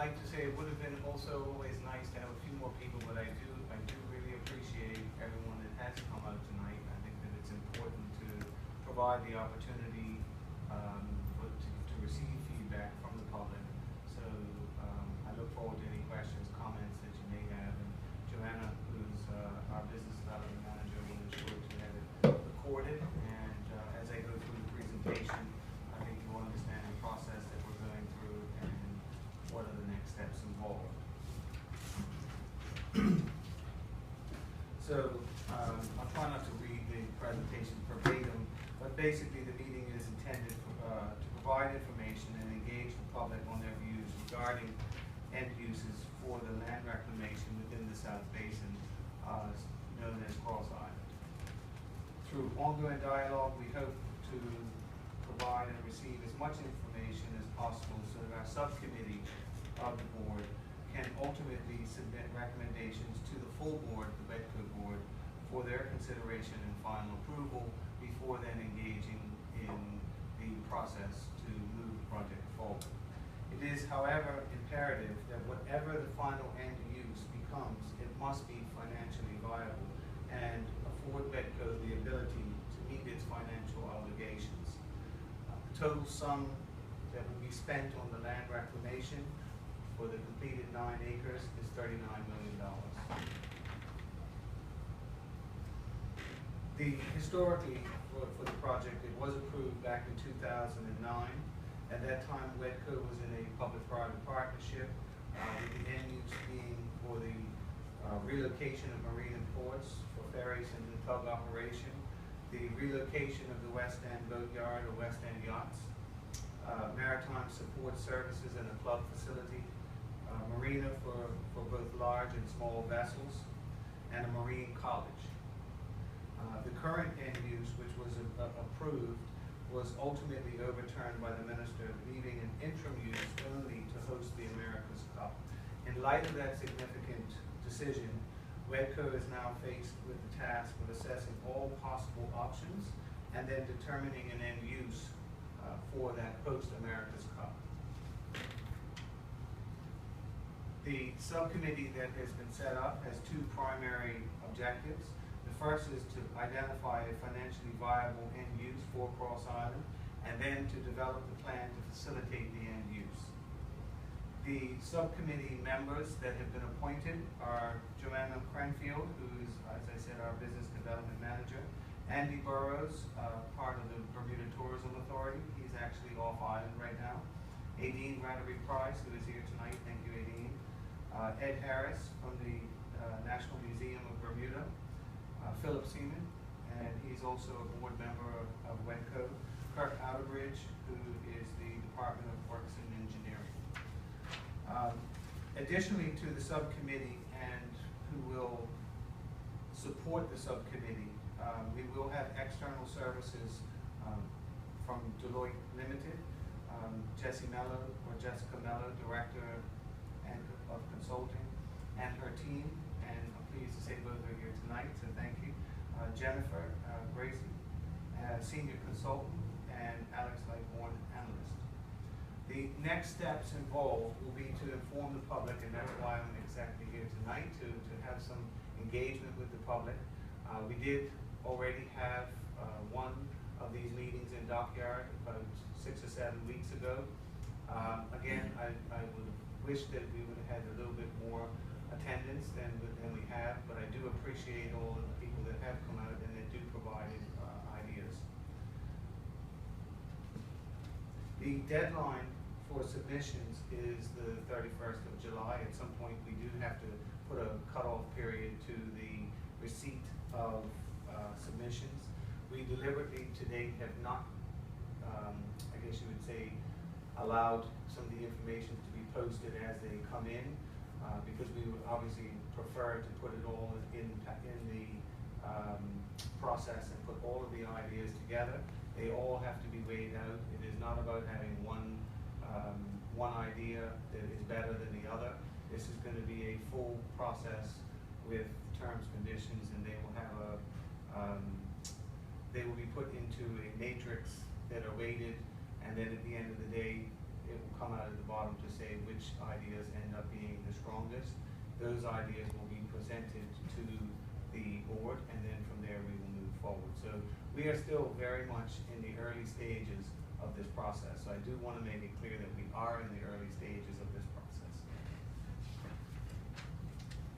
like to say it would have been also always nice to have a few more people, but I do really appreciate everyone that has come out tonight. I think that it's important to provide the opportunity to receive feedback from the public. So I look forward to any questions, comments that you may have. And Joanna, who's our business development manager, will ensure to have it recorded. And as I go through the presentation, I think you will understand the process that we're going through and what are the next steps involved. So I'll try not to read the presentation verbatim, but basically the meeting is intended to provide information and engage the public on their views regarding end uses for the land reclamation within the South Basin, known as Cross Island. Through ongoing dialogue, we hope to provide and receive as much information as possible so that our subcommittee of the board can ultimately submit recommendations to the full board, the WEDCo board, for their consideration and final approval before then engaging in the process to move the project forward. It is, however, imperative that whatever the final end use becomes, it must be financially viable and afford WEDCo the ability to meet its financial obligations. The total sum that will be spent on the land reclamation for the completed 9 acres is $39 million. Historically, for the project, it was approved back in 2009. At that time, WEDCo was in a public-private partnership, with the end use being for the relocation of marine and ports for ferries and the tug operation, the relocation of the West End boatyard or West End yachts, maritime support services and a club facility, marina for both large and small vessels, and a marine college. The current end use, which was approved, was ultimately overturned by the minister, leaving an interim use only to host the America's Cup. In light of that significant decision, WEDCo is now faced with the task of assessing all possible options and then determining an end use for that post-America's Cup. The subcommittee that has been set up has 2 primary objectives. The first is to identify a financially viable end use for Cross Island, and then to develop the plan to facilitate the end use. The subcommittee members that have been appointed are Joanna Cranfield, who is, as I said, our business development manager, Andy Burrows, part of the Bermuda Tourism Authority. He's actually off island right now. Aideen Rattery-Price, who is here tonight. Thank you, Aideen. Ed Harris from the National Museum of Bermuda. Philip Seaman, and he's also a board member of WEDCo. Kirk Outerbridge, who is the Department of Works and Engineering. Additionally to the subcommittee and who will support the subcommittee, we will have external services from Deloitte Limited, Jessica Mello, Director of Consulting, and her team, and I'm pleased to say both are here tonight, so thank you. Jennifer Gracie, Senior Consultant, and Alex Lightborn, Analyst. The next steps involved will be to inform the public, and that's why I'm exactly here tonight, to have some engagement with the public. We did already have one of these meetings in Dockyard about 6 or 7 weeks ago. Again, I would wish that we would have had a little bit more attendance than we have, but I do appreciate all of the people that have come out and that do provide ideas. The deadline for submissions is the 31st of July. At some point, we do have to put a cutoff period to the receipt of submissions. We deliberately to date have not, I guess you would say, allowed some of the information to be posted as they come in, because we would obviously prefer to put it all in the process and put all of the ideas together. They all have to be weighed out. It is not about having one idea that is better than the other. This is going to be a full process with terms, conditions, and they will have they will be put into a matrix that are weighted, and then at the end of the day, it will come out at the bottom to say which ideas end up being the strongest. Those ideas will be presented to the board, and then from there we will move forward. So we are still very much in the early stages of this process. So I do want to make it clear that we are in the early stages of this